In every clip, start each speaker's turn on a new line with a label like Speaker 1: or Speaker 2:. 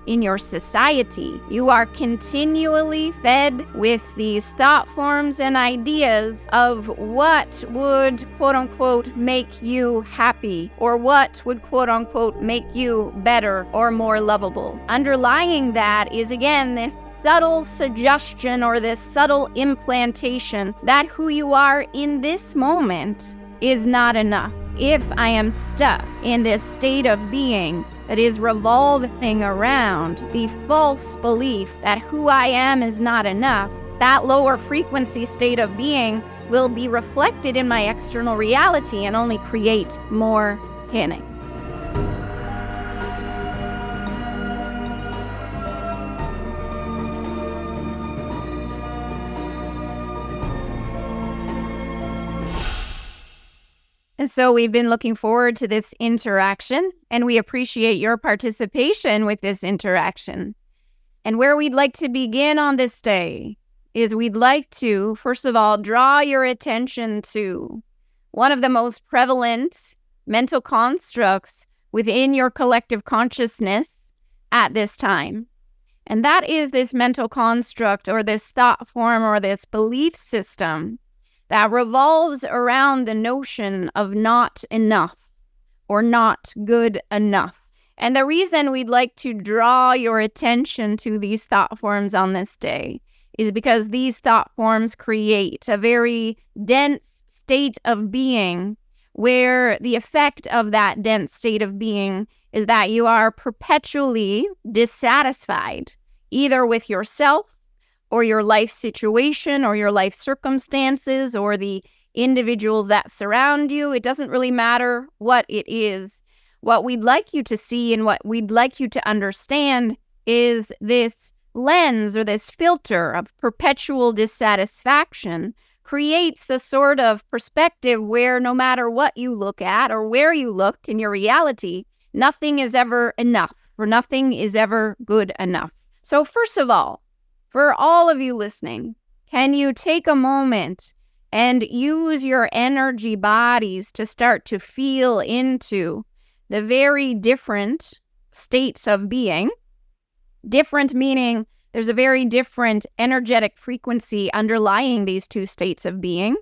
Speaker 1: in your society. You are continually fed with these thought forms and ideas of what would, quote unquote, make you happy, or what would, quote unquote, make you better or more lovable. Underlying that is, again, this subtle suggestion or this subtle implantation that who you are in this moment is not enough. If I am stuck in this state of being that is revolving around the false belief that who I am is not enough, that lower frequency state of being will be reflected in my external reality and only create more panic. And so we've been looking forward to this interaction, and we appreciate your participation with this interaction. And where we'd like to begin on this day is we'd like to, first of all, draw your attention to one of the most prevalent mental constructs within your collective consciousness at this time. And that is this mental construct or this thought form or this belief system that revolves around the notion of not enough or not good enough. And the reason we'd like to draw your attention to these thought forms on this day is because these thought forms create a very dense state of being where the effect of that dense state of being is that you are perpetually dissatisfied, either with yourself or your life situation or your life circumstances or the individuals that surround you. It doesn't really matter what it is. What we'd like you to see and what we'd like you to understand is this lens or this filter of perpetual dissatisfaction creates a sort of perspective where no matter what you look at or where you look in your reality, nothing is ever enough or nothing is ever good enough. So first of all, for all of you listening, can you take a moment and use your energy bodies to start to feel into the very different states of being? Different meaning there's a very different energetic frequency underlying these two states of being.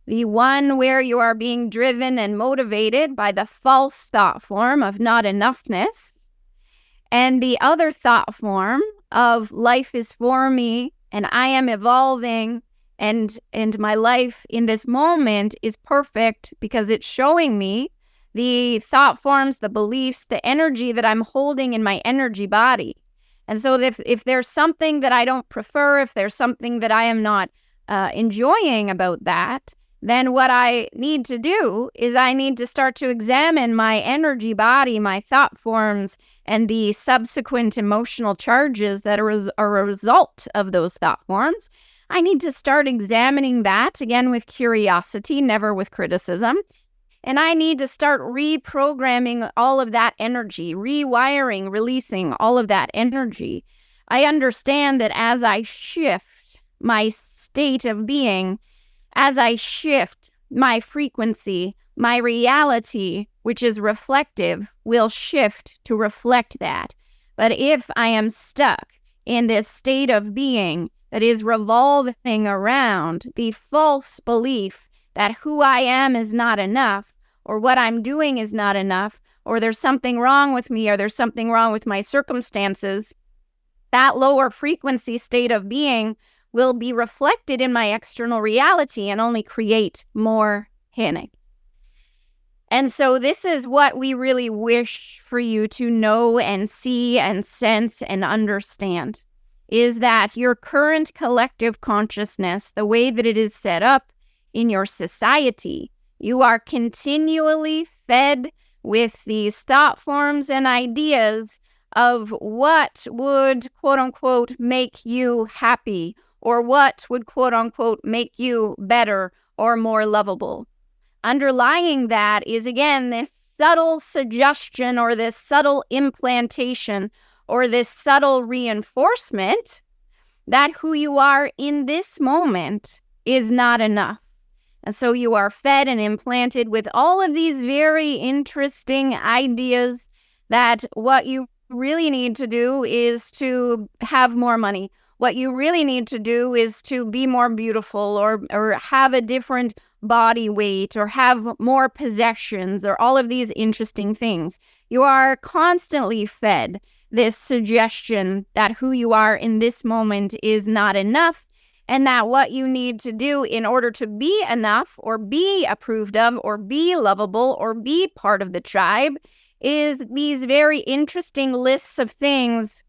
Speaker 1: The one where you are being driven and motivated by the false thought form of not enoughness, and the other thought form of life is for me and I am evolving and my life in this moment is perfect because it's showing me the thought forms, the beliefs, the energy that I'm holding in my energy body. And so if there's something that I don't prefer, if there's something that I am not enjoying about that, then what I need to do is I need to start to examine my energy body, my thought forms, and the subsequent emotional charges that are a result of those thought forms. I need to start examining that, again, with curiosity, never with criticism. And I need to start reprogramming all of that energy, rewiring, releasing all of that energy. I understand that as I shift my state of being, as I shift my frequency, my reality, which is reflective, will shift to reflect that. But if I am stuck in this state of being that is revolving around the false belief that who I am is not enough, or what I'm doing is not enough, or there's something wrong with me, or there's something wrong with my circumstances, that lower frequency state of being will be reflected in my external reality and only create more panic. And so this is what we really wish for you to know and see and sense and understand, is that your current collective consciousness, the way that it is set up in your society, you are continually fed with these thought forms and ideas of what would, quote unquote, make you happy, or what would, quote unquote, make you better or more lovable. Underlying that is, again, this subtle suggestion or this subtle implantation or this subtle reinforcement that who you are in this moment is not enough. And so you are fed and implanted with all of these very interesting ideas that what you really need to do is to have more money. What you really need to do is to be more beautiful or have a different body weight or have more possessions or all of these interesting things. You are constantly fed this suggestion that who you are in this moment is not enough, and that what you need to do in order to be enough or be approved of or be lovable or be part of the tribe is these very interesting lists of things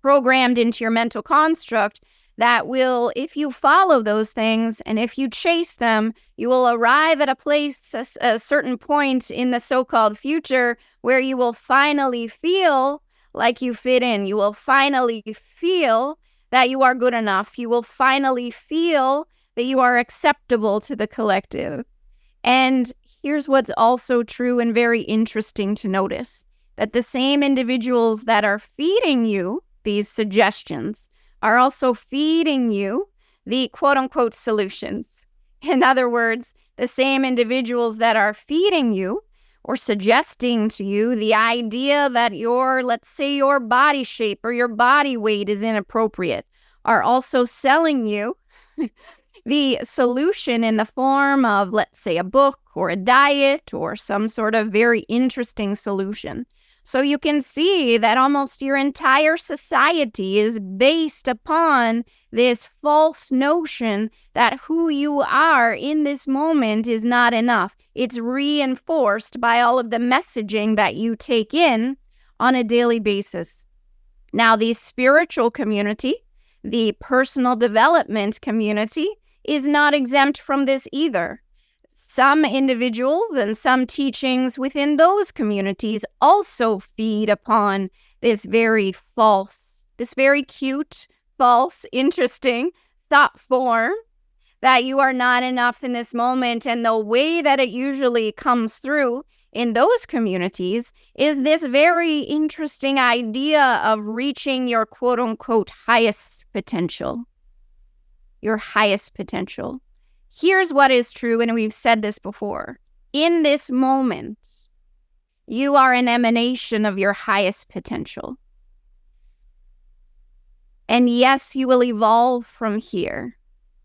Speaker 1: programmed into your mental construct that will, if you follow those things and if you chase them, you will arrive at a place, a certain point in the so-called future where you will finally feel like you fit in. You will finally feel that you are good enough. You will finally feel that you are acceptable to the collective. And here's what's also true and very interesting to notice, that the same individuals that are feeding you these suggestions are also feeding you the quote-unquote solutions. In other words, the same individuals that are feeding you or suggesting to you the idea that let's say your body shape or your body weight is inappropriate are also selling you the solution in the form of, let's say, a book or a diet or some sort of very interesting solution. So you can see that almost your entire society is based upon this false notion that who you are in this moment is not enough. It's reinforced by all of the messaging that you take in on a daily basis. Now, the spiritual community, the personal development community, is not exempt from this either. Some individuals and some teachings within those communities also feed upon this very false, this very cute, false, interesting thought form that you are not enough in this moment. And the way that it usually comes through in those communities is this very interesting idea of reaching your quote-unquote highest potential. Your highest potential. Here's what is true, and we've said this before. In this moment, you are an emanation of your highest potential. And yes, you will evolve from here.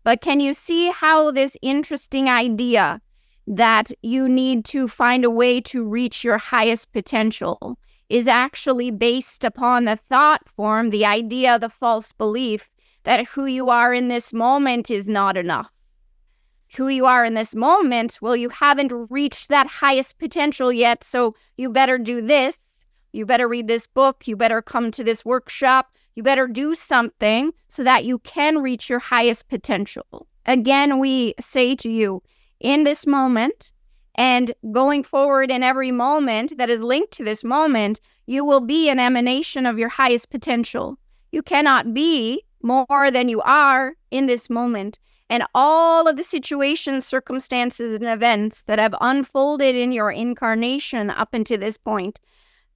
Speaker 1: But can you see how this interesting idea that you need to find a way to reach your highest potential is actually based upon the thought form, the idea, the false belief that who you are in this moment is not enough. Who you are in this moment, well, you haven't reached that highest potential yet, so you better do this, you better read this book, you better come to this workshop, you better do something so that you can reach your highest potential. Again, we say to you, in this moment and going forward in every moment that is linked to this moment, you will be an emanation of your highest potential. You cannot be more than you are in this moment. And all of the situations, circumstances, and events that have unfolded in your incarnation up until this point,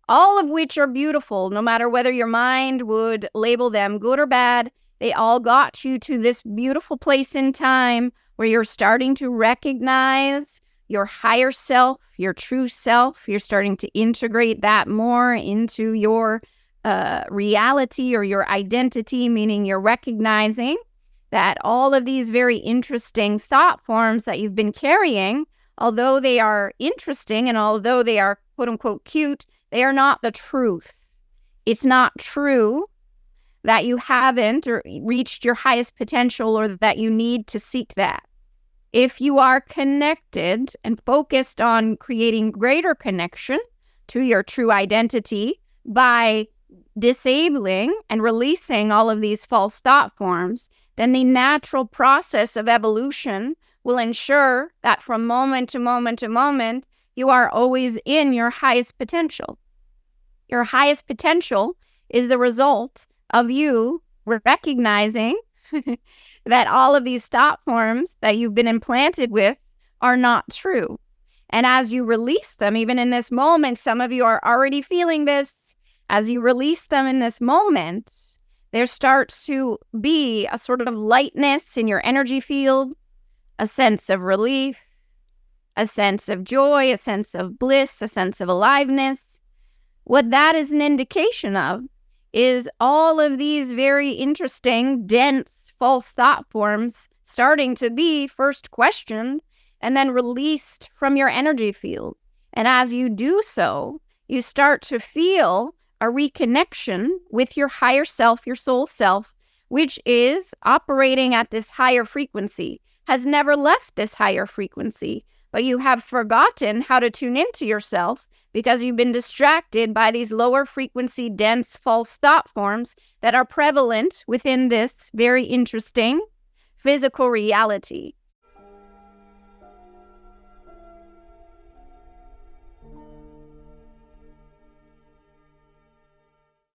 Speaker 1: all of which are beautiful, no matter whether your mind would label them good or bad, they all got you to this beautiful place in time where you're starting to recognize your higher self, your true self. You're starting to integrate that more into your reality or your identity, meaning you're recognizing that all of these very interesting thought forms that you've been carrying, although they are interesting and although they are quote-unquote cute, they are not the truth. It's not true that you haven't or reached your highest potential or that you need to seek that. If you are connected and focused on creating greater connection to your true identity by disabling and releasing all of these false thought forms, then the natural process of evolution will ensure that from moment to moment to moment, you are always in your highest potential. Your highest potential is the result of you recognizing that all of these thought forms that you've been implanted with are not true. And as you release them, even in this moment, some of you are already feeling this, as you release them in this moment, there starts to be a sort of lightness in your energy field, a sense of relief, a sense of joy, a sense of bliss, a sense of aliveness, What that is an indication of is all of these very interesting, dense, false thought forms starting to be first questioned and then released from your energy field. And as you do so, you start to feel a reconnection with your higher self, your soul self, which is operating at this higher frequency, has never left this higher frequency, but you have forgotten how to tune into yourself because you've been distracted by these lower frequency, dense, false thought forms that are prevalent within this very interesting physical reality.